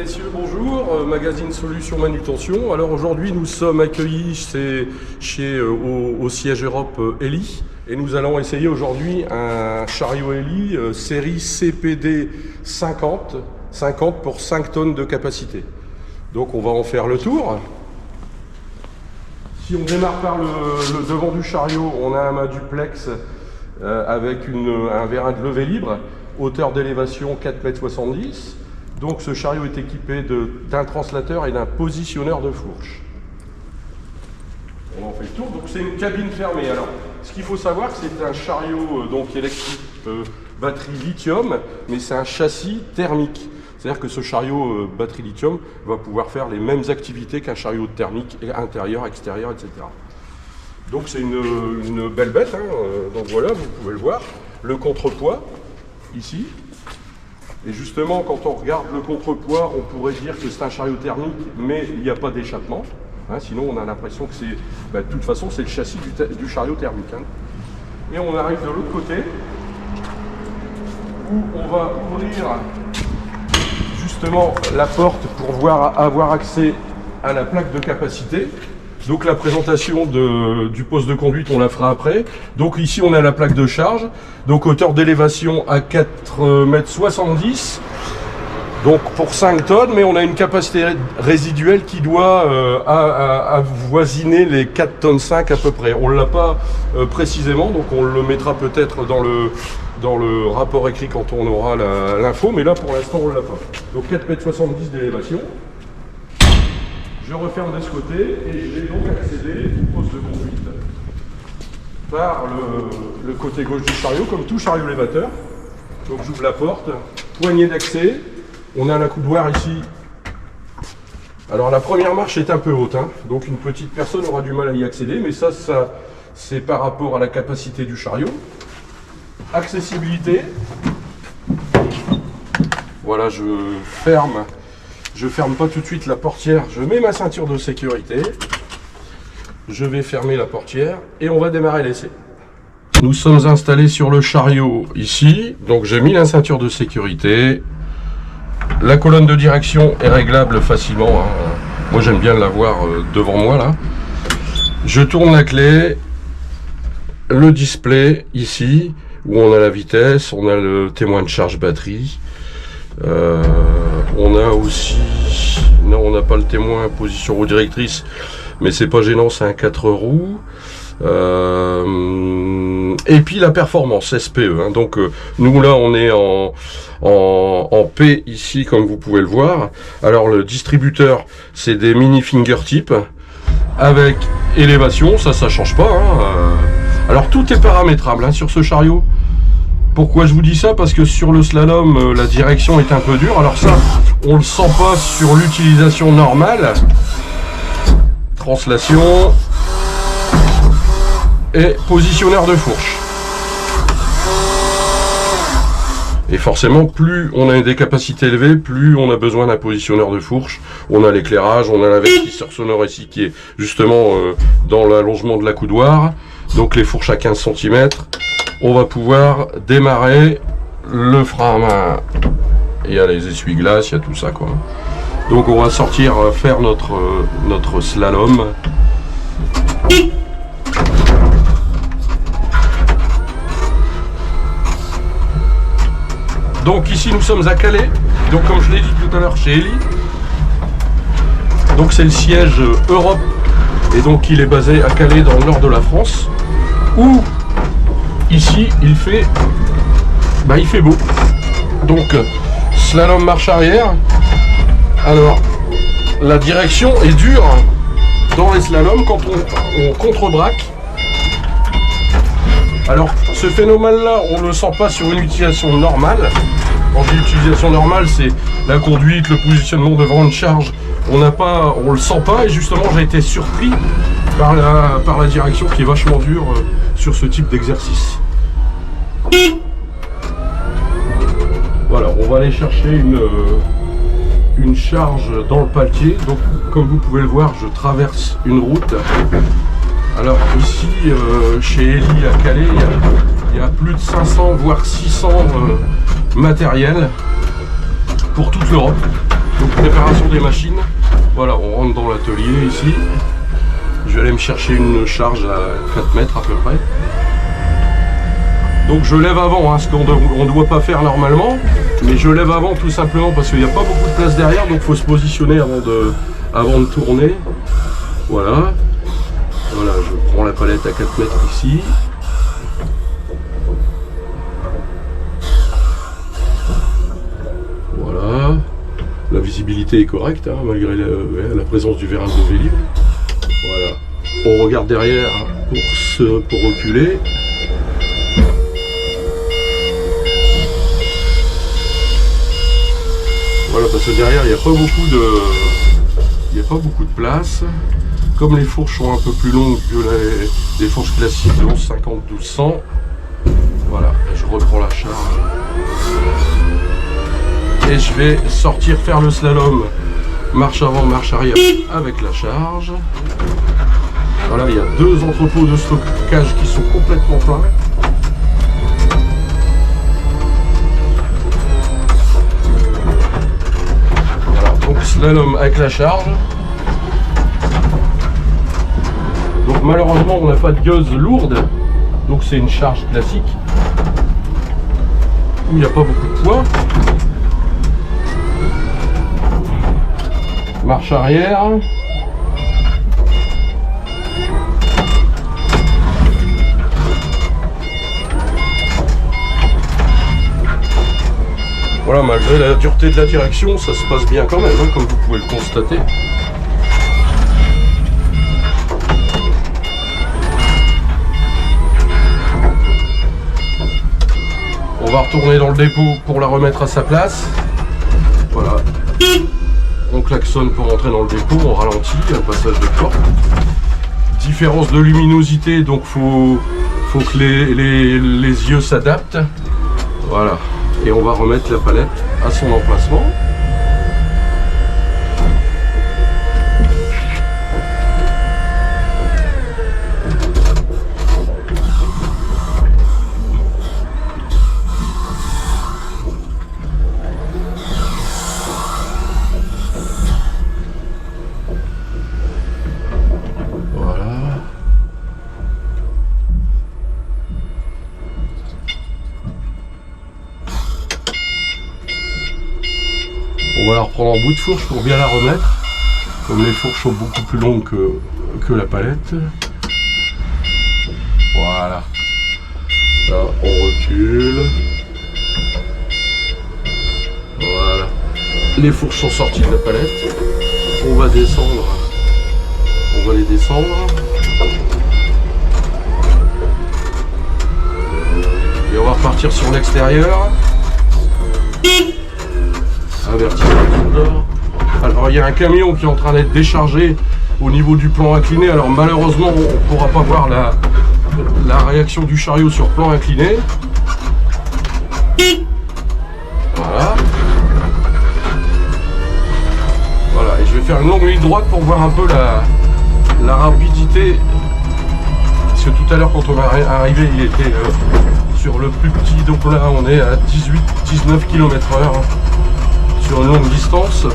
messieurs, bonjour, magazine Solutions Manutention. Alors aujourd'hui nous sommes accueillis au siège Europe Elli et nous allons essayer aujourd'hui un chariot Elli série CPD 50 pour 5 tonnes de capacité. Donc on va en faire le tour. Si on démarre par le devant du chariot, on a un mât duplex avec un vérin de levée libre, hauteur d'élévation 4,70 m. Donc ce chariot est équipé d'un translateur et d'un positionneur de fourche. On en fait le tour. Donc c'est une cabine fermée. Alors ce qu'il faut savoir, c'est un chariot donc électrique batterie lithium, mais c'est un châssis thermique. C'est-à-dire que ce chariot batterie lithium va pouvoir faire les mêmes activités qu'un chariot thermique intérieur, extérieur, etc. Donc c'est une belle bête. Donc voilà, vous pouvez le voir. Le contrepoids ici. Et justement, quand on regarde le contrepoids, on pourrait dire que c'est un chariot thermique, mais il n'y a pas d'échappement. Sinon, on a l'impression que c'est, de toute façon, c'est le châssis du chariot thermique. Et on arrive de l'autre côté, où on va ouvrir justement la porte pour avoir accès à la plaque de capacité. Donc la présentation du poste de conduite, on la fera après. Donc ici, on a la plaque de charge. Donc hauteur d'élévation à 4,70 m. Donc pour 5 tonnes, mais on a une capacité résiduelle qui doit avoisiner les 4,5 tonnes à peu près. On ne l'a pas précisément, donc on le mettra peut-être dans le rapport écrit quand on aura l'info, mais là pour l'instant on ne l'a pas. Donc 4,70 m d'élévation. Je referme de ce côté et j'ai donc accédé au poste de conduite par le côté gauche du chariot, comme tout chariot élévateur. Donc j'ouvre la porte, poignée d'accès, on a un accoudoir ici. Alors la première marche est un peu haute, donc une petite personne aura du mal à y accéder, mais ça c'est par rapport à la capacité du chariot. Accessibilité. Voilà, je ferme pas tout de suite la portière, je mets ma ceinture de sécurité, je vais fermer la portière et on va démarrer l'essai. Nous sommes installés sur le chariot ici, donc j'ai mis la ceinture de sécurité. La colonne de direction est réglable facilement, Moi j'aime bien l'avoir devant moi là. Je tourne la clé, le display ici, où on a la vitesse, on a le témoin de charge batterie. On a aussi, non on n'a pas le témoin position roue directrice, mais c'est pas gênant, c'est un 4 roues. Et puis la performance SPE, donc nous là on est en P ici comme vous pouvez le voir. Alors le distributeur c'est des mini fingertips avec élévation, ça change pas. Alors tout est paramétrable sur ce chariot. Pourquoi je vous dis ça? Parce que sur le slalom, la direction est un peu dure. Alors ça, on le sent pas sur l'utilisation normale. Translation. Et positionneur de fourche. Et forcément, plus on a des capacités élevées, plus on a besoin d'un positionneur de fourche. On a l'éclairage, on a l'investisseur sonore ici qui est justement dans l'allongement de l'accoudoir. Donc les fourches à 15 cm. On va pouvoir démarrer le frein à main. Il y a les essuie-glaces, il y a tout ça quoi. Donc on va sortir faire notre slalom. Donc ici nous sommes à Calais. Donc comme je l'ai dit tout à l'heure chez Elli. Donc c'est le siège Europe. Et donc il est basé à Calais dans le nord de la France. Où ici, il fait beau. Donc, slalom marche arrière. Alors, la direction est dure dans les slaloms quand on contre-braque. Alors, ce phénomène-là, on ne le sent pas sur une utilisation normale. Quand je dis utilisation normale, c'est la conduite, le positionnement devant une charge. On le sent pas et justement, j'ai été surpris par la direction qui est vachement dure sur ce type d'exercice. Voilà, on va aller chercher une charge dans le paletier. Donc comme vous pouvez le voir, je traverse une route. Alors ici chez Elli à Calais, il y a plus de 500 voire 600 matériels pour toute l'Europe. Donc préparation des machines. Voilà, on rentre dans l'atelier ici. Je vais aller me chercher une charge à 4 mètres à peu près. Donc je lève avant, hein, ce qu'on ne doit pas faire normalement, mais je lève avant tout simplement parce qu'il n'y a pas beaucoup de place derrière, donc il faut se positionner avant de tourner. Voilà. Voilà, je prends la palette à 4 mètres ici. Voilà. La visibilité est correcte, hein, malgré la présence du verras de Vélib. Voilà. On regarde derrière pour reculer. Voilà, parce que derrière, il n'y a pas beaucoup de place. Comme les fourches sont un peu plus longues que les fourches classiques de 1150-1200, voilà, je reprends la charge. Et je vais sortir faire le slalom, marche avant, marche arrière avec la charge. Voilà, il y a 2 entrepôts de stockage qui sont complètement pleins. Voilà, donc slalom avec la charge. Donc malheureusement on n'a pas de gueuse lourde, donc c'est une charge classique où il n'y a pas beaucoup de poids. Marche arrière. Voilà, malgré la dureté de la direction, ça se passe bien quand même, hein, comme vous pouvez le constater. On va retourner dans le dépôt pour la remettre à sa place. Voilà. On klaxonne pour entrer dans le dépôt, on ralentit, un passage de porte. Différence de luminosité, donc faut que les yeux s'adaptent. Voilà. Et on va remettre la palette à son emplacement. On va la reprendre en bout de fourche pour bien la remettre. Comme les fourches sont beaucoup plus longues que la palette. Voilà. Là, on recule. Voilà. Les fourches sont sorties de la palette. On va descendre. On va les descendre. Et on va repartir sur l'extérieur. Avertir le soudeur. Alors il y a un camion qui est en train d'être déchargé au niveau du plan incliné. Alors malheureusement on ne pourra pas voir la réaction du chariot sur plan incliné. Voilà. Voilà, et je vais faire une longue ligne droite pour voir un peu la rapidité. Parce que tout à l'heure quand on est arrivé il était sur le plus petit, donc là on est à 18-19 km/h. Sur une longue distance.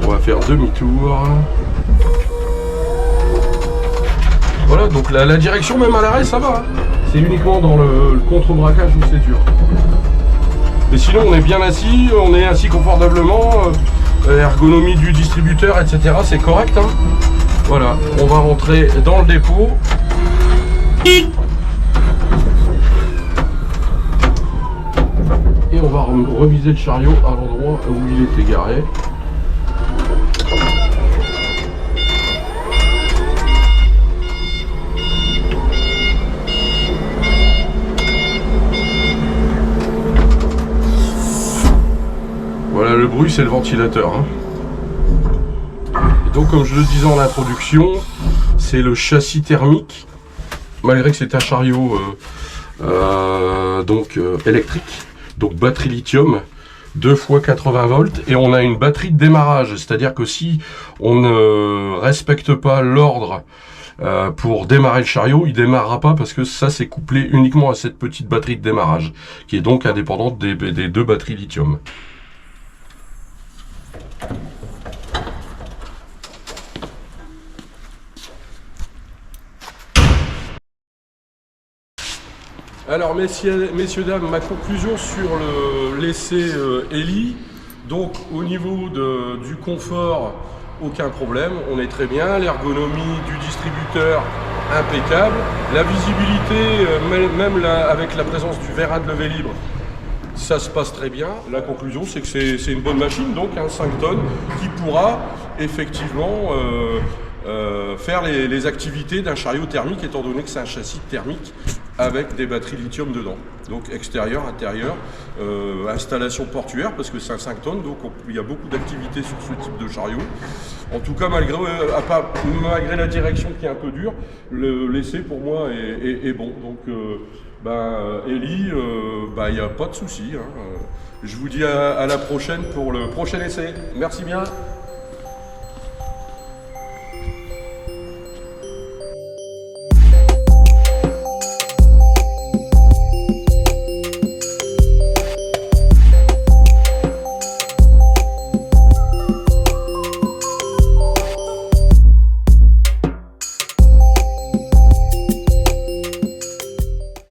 On va faire demi-tour. Voilà, donc la direction même à l'arrêt ça va. Hein. C'est uniquement dans le contre-braquage où c'est dur. Mais sinon on est bien assis, on est assis confortablement. Ergonomie du distributeur, etc. C'est correct. Hein. Voilà, on va rentrer dans le dépôt. Et on va reviser le chariot à l'endroit où il était garé. Voilà, le bruit c'est le ventilateur. Hein. Et donc comme je le disais en introduction, c'est le châssis thermique, malgré que c'est un chariot électrique. Donc batterie lithium, 2 fois 80 volts, et on a une batterie de démarrage, c'est-à-dire que si on ne respecte pas l'ordre pour démarrer le chariot, il démarrera pas parce que ça c'est couplé uniquement à cette petite batterie de démarrage, qui est donc indépendante des deux batteries lithium. Alors messieurs, dames, ma conclusion sur l'essai Elli. Donc au niveau du confort, aucun problème, on est très bien. L'ergonomie du distributeur, impeccable. La visibilité, même là, avec la présence du vérin de levée libre, ça se passe très bien. La conclusion, c'est que c'est une bonne machine, donc un 5 tonnes, qui pourra effectivement faire les activités d'un chariot thermique, étant donné que c'est un châssis thermique avec des batteries lithium dedans. Donc extérieur, intérieur, installation portuaire, parce que c'est un 5 tonnes, donc il y a beaucoup d'activités sur ce type de chariot. En tout cas, malgré la direction qui est un peu dure, l'essai pour moi est bon. Donc Elli, il n'y a pas de souci. Hein. Je vous dis à la prochaine pour le prochain essai. Merci bien.